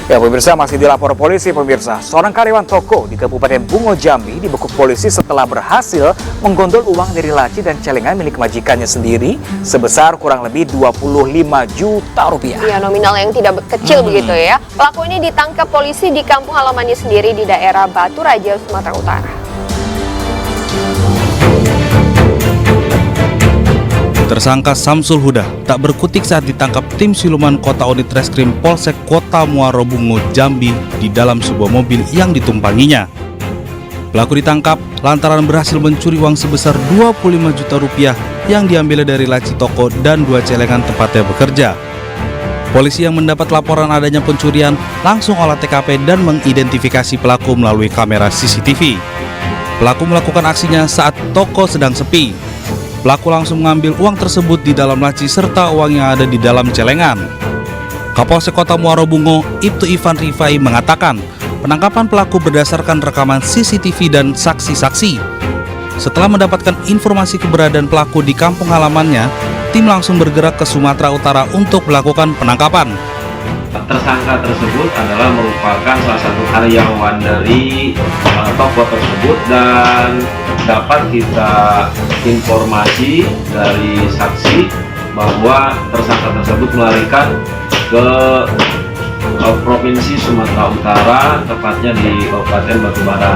Ya pemirsa, masih dilapor polisi pemirsa. Seorang karyawan toko di Kabupaten Bungo Jambi dibekuk polisi setelah berhasil menggondol uang dari laci dan celengan milik majikannya sendiri sebesar kurang lebih 25 juta rupiah. Ya, nominal yang tidak kecil begitu ya. Pelaku ini ditangkap polisi di kampung halamannya sendiri di daerah Batu Raja, Sumatera Utara. Tersangka Samsul Huda tak berkutik saat ditangkap tim siluman Kota Unit Reskrim Polsek Kota Muaro Bungo, Jambi di dalam sebuah mobil yang ditumpanginya. Pelaku ditangkap lantaran berhasil mencuri uang sebesar 25 juta rupiah yang diambilnya dari laci toko dan 2 celengan tempatnya bekerja. Polisi yang mendapat laporan adanya pencurian langsung olah TKP dan mengidentifikasi pelaku melalui kamera CCTV. Pelaku melakukan aksinya saat toko sedang sepi. Pelaku langsung mengambil uang tersebut di dalam laci serta uang yang ada di dalam celengan. Kapolsek Kota Muaro Bungo, Ibtu Ivan Rifai mengatakan penangkapan pelaku berdasarkan rekaman CCTV dan saksi-saksi. Setelah mendapatkan informasi keberadaan pelaku di kampung halamannya, tim langsung bergerak ke Sumatera Utara untuk melakukan penangkapan. Tersangka tersebut adalah merupakan salah satu karyawan dari toko tersebut dan dapat kita informasi dari saksi bahwa tersangka tersebut melarikan ke Provinsi Sumatera Utara, tepatnya di Kabupaten Batubara.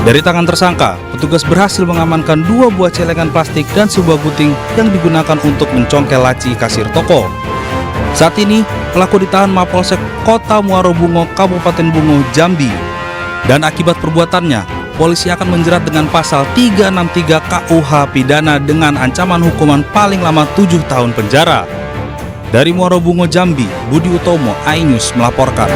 Dari tangan tersangka, petugas berhasil mengamankan 2 buah celengan plastik dan sebuah gunting yang digunakan untuk mencongkel laci kasir toko. Saat ini, pelaku ditahan Mapolsek Kota Muaro Bungo, Kabupaten Bungo, Jambi. Dan akibat perbuatannya, polisi akan menjerat dengan pasal 363 KUH Pidana dengan ancaman hukuman paling lama 7 tahun penjara. Dari Muaro Bungo, Jambi, Budi Utomo, iNews melaporkan.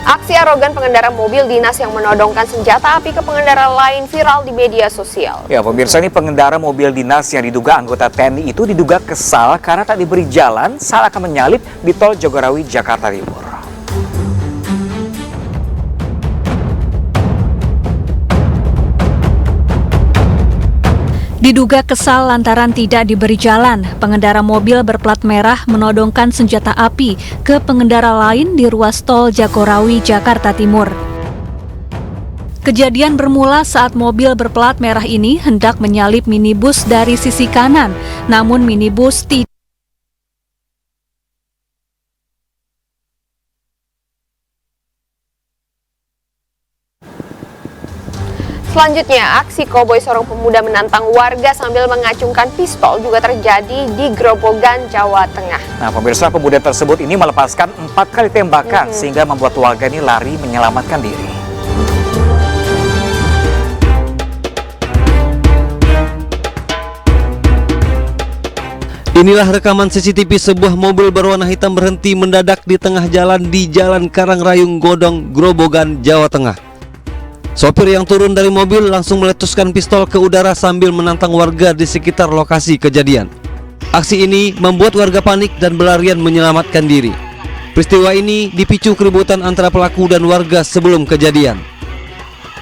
Aksi arogan pengendara mobil dinas yang menodongkan senjata api ke pengendara lain viral di media sosial. Ya pemirsa, ini pengendara mobil dinas yang diduga anggota TNI itu diduga kesal karena tak diberi jalan saat akan menyalip di tol Jagorawi, Jakarta Timur. Diduga kesal lantaran tidak diberi jalan, pengendara mobil berplat merah menodongkan senjata api ke pengendara lain di ruas tol Jagorawi, Jakarta Timur. Kejadian bermula saat mobil berplat merah ini hendak menyalip minibus dari sisi kanan, namun minibus tidak. Selanjutnya, aksi koboi seorang pemuda menantang warga sambil mengacungkan pistol juga terjadi di Grobogan, Jawa Tengah. Nah pemirsa, pemuda tersebut ini melepaskan 4 kali tembakan sehingga membuat warga ini lari menyelamatkan diri. Inilah rekaman CCTV sebuah mobil berwarna hitam berhenti mendadak di tengah jalan di Jalan Karangrayung Godong, Grobogan, Jawa Tengah. Sopir yang turun dari mobil langsung meletuskan pistol ke udara sambil menantang warga di sekitar lokasi kejadian. Aksi ini membuat warga panik dan berlarian menyelamatkan diri. Peristiwa ini dipicu keributan antara pelaku dan warga sebelum kejadian.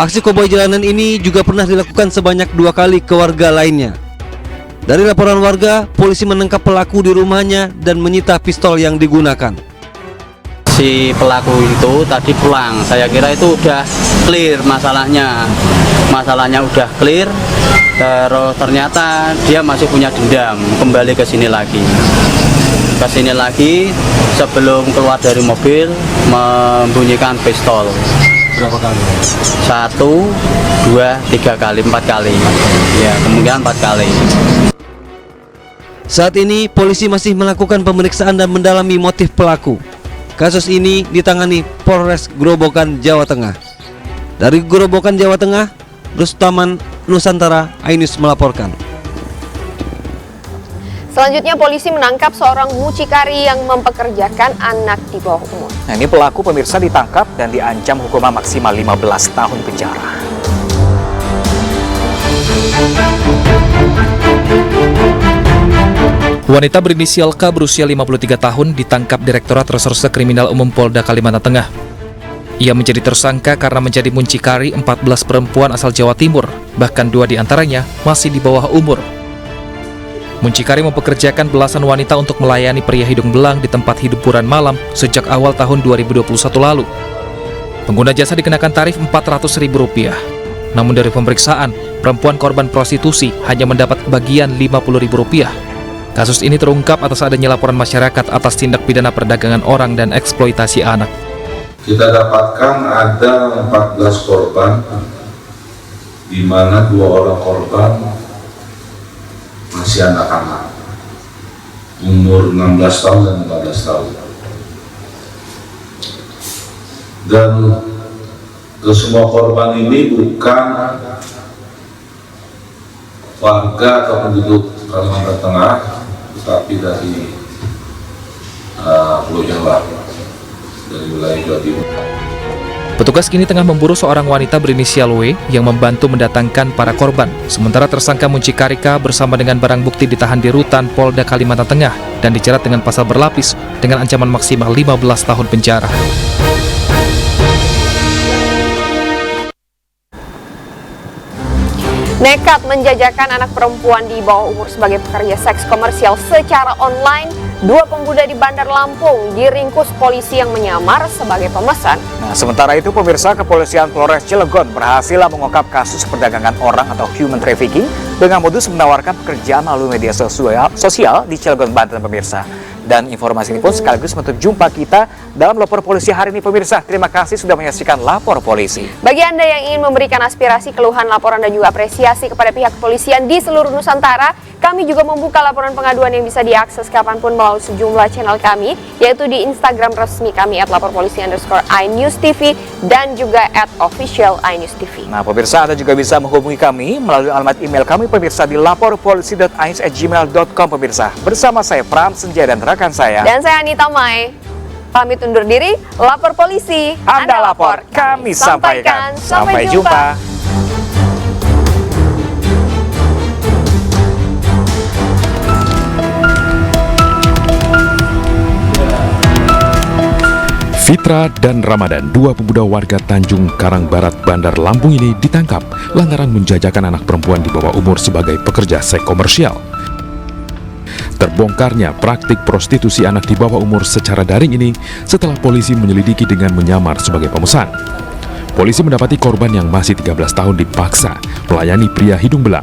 Aksi koboi jalanan ini juga pernah dilakukan sebanyak 2 kali ke warga lainnya. Dari laporan warga, polisi menangkap pelaku di rumahnya dan menyita pistol yang digunakan. Si pelaku itu tadi pulang, saya kira itu udah clear masalahnya udah clear, terus ternyata dia masih punya dendam, kembali ke sini lagi sebelum keluar dari mobil membunyikan pistol. Berapa kali? 1, 2, 3 kali, 4 kali, ya kemungkinan 4 kali. Saat ini polisi masih melakukan pemeriksaan dan mendalami motif pelaku. Kasus ini ditangani Polres Grobogan, Jawa Tengah. Dari Grobogan, Jawa Tengah, Rustaman Nusantara, iNews melaporkan. Selanjutnya, polisi menangkap seorang mucikari yang mempekerjakan anak di bawah umur. Nah ini pelaku pemirsa ditangkap dan diancam hukuman maksimal 15 tahun penjara. Wanita berinisial K berusia 53 tahun ditangkap Direktorat Reserse Kriminal Umum Polda Kalimantan Tengah. Ia menjadi tersangka karena menjadi muncikari 14 perempuan asal Jawa Timur, bahkan 2 diantaranya masih di bawah umur. Muncikari mempekerjakan belasan wanita untuk melayani pria hidung belang di tempat hiburan malam sejak awal tahun 2021 lalu. Pengguna jasa dikenakan tarif Rp400.000. Namun dari pemeriksaan, perempuan korban prostitusi hanya mendapat bagian Rp50.000. Kasus ini terungkap atas adanya laporan masyarakat atas tindak pidana perdagangan orang dan eksploitasi anak. Kita dapatkan ada 14 korban, di mana 2 orang korban masih anak-anak, umur 16 tahun dan 15 tahun. Dan semua korban ini bukan warga atau penduduk Kalimantan Tengah, tetapi dari Pulau Jawa, dari wilayah Jawa Timur. Petugas kini tengah memburu seorang wanita berinisial W yang membantu mendatangkan para korban. Sementara tersangka Muncikari K bersama dengan barang bukti ditahan di rutan Polda Kalimantan Tengah dan dijerat dengan pasal berlapis dengan ancaman maksimal 15 tahun penjara. Nekat menjajakan anak perempuan di bawah umur sebagai pekerja seks komersial secara online, 2 pemuda di Bandar Lampung diringkus polisi yang menyamar sebagai pemesan. Nah, sementara itu pemirsa, Kepolisian Polres Cilegon berhasil mengungkap kasus perdagangan orang atau human trafficking dengan modus menawarkan pekerjaan melalui media sosial di Cilegon, Banten, pemirsa. Dan informasi ini pun sekaligus menutup jumpa kita dalam Lapor Polisi hari ini, pemirsa. Terima kasih sudah menyaksikan Lapor Polisi. Bagi Anda yang ingin memberikan aspirasi, keluhan, laporan, dan juga apresiasi kepada pihak kepolisian di seluruh Nusantara, kami juga membuka laporan pengaduan yang bisa diakses kapanpun melalui sejumlah channel kami, yaitu di Instagram resmi kami @laporpolisi_iNewsTV dan juga @official_iNewsTV. Nah, pemirsa, Anda juga bisa menghubungi kami melalui alamat email kami, pemirsa, di laporpolisi.ais@gmail.com, pemirsa. Bersama saya Pram Senja dan rekan saya. Dan saya Anita Mai. Pamit undur diri, Lapor Polisi. Anda lapor, kami sampaikan. Sampai jumpa. Fitra dan Ramadan, 2 pemuda warga Tanjung Karang Barat, Bandar Lampung ini ditangkap lantaran menjajakan anak perempuan di bawah umur sebagai pekerja seks komersial. Terbongkarnya praktik prostitusi anak di bawah umur secara daring ini setelah polisi menyelidiki dengan menyamar sebagai pemesan. Polisi mendapati korban yang masih 13 tahun dipaksa melayani pria hidung belang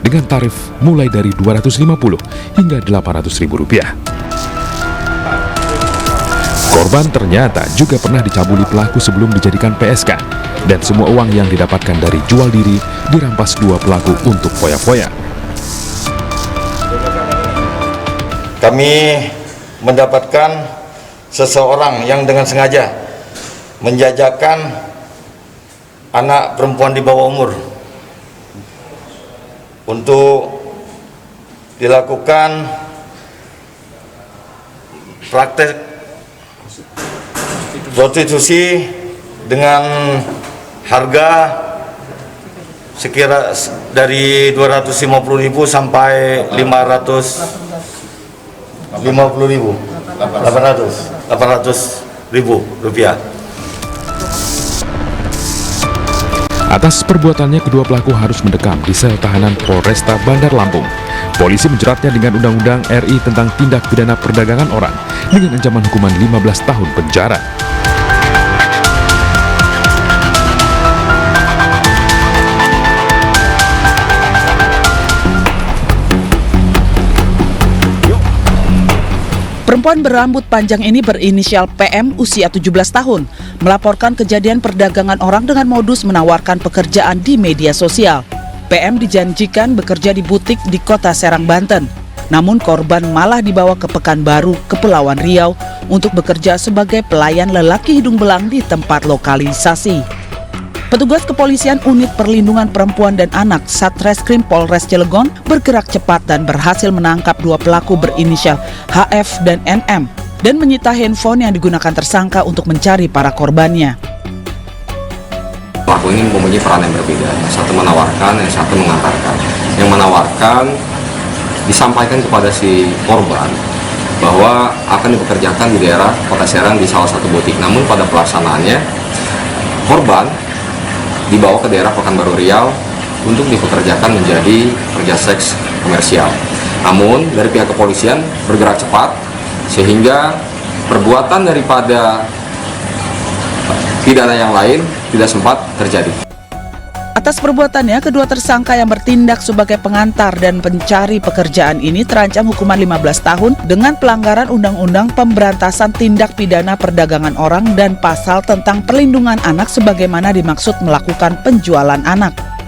dengan tarif mulai dari Rp250 hingga Rp800.000. Korban ternyata juga pernah dicabuli pelaku sebelum dijadikan PSK, dan semua uang yang didapatkan dari jual diri dirampas 2 pelaku untuk foya-foya. Kami mendapatkan seseorang yang dengan sengaja menjajakan anak perempuan di bawah umur untuk dilakukan praktek prostitusi dengan harga sekira dari Rp250.000 sampai Rp800.000. Atas perbuatannya, kedua pelaku harus mendekam di sel tahanan Polresta Bandar Lampung. Polisi menjeratnya dengan Undang-Undang RI tentang tindak pidana perdagangan orang dengan ancaman hukuman 15 tahun penjara. Perempuan berambut panjang ini berinisial PM, usia 17 tahun, melaporkan kejadian perdagangan orang dengan modus menawarkan pekerjaan di media sosial. PM dijanjikan bekerja di butik di Kota Serang, Banten. Namun korban malah dibawa ke Pekanbaru, Kepulauan Riau untuk bekerja sebagai pelayan lelaki hidung belang di tempat lokalisasi. Petugas kepolisian Unit Perlindungan Perempuan dan Anak Satreskrim Polres Cilegon bergerak cepat dan berhasil menangkap 2 pelaku berinisial HF dan NM dan menyita handphone yang digunakan tersangka untuk mencari para korbannya. Pelaku ini mempunyai peran yang berbeda, yang satu menawarkan, yang satu mengantarkan. Yang menawarkan disampaikan kepada si korban bahwa akan dipekerjakan di daerah Kota Serang di salah satu butik. Namun pada pelaksanaannya korban dibawa ke daerah Pekanbaru Riau untuk dipekerjakan menjadi pekerja seks komersial. Namun dari pihak kepolisian bergerak cepat sehingga perbuatan daripada pidana yang lain tidak sempat terjadi. Atas perbuatannya, kedua tersangka yang bertindak sebagai pengantar dan pencari pekerjaan ini terancam hukuman 15 tahun dengan pelanggaran Undang-Undang Pemberantasan Tindak Pidana Perdagangan Orang dan pasal tentang perlindungan anak sebagaimana dimaksud melakukan penjualan anak.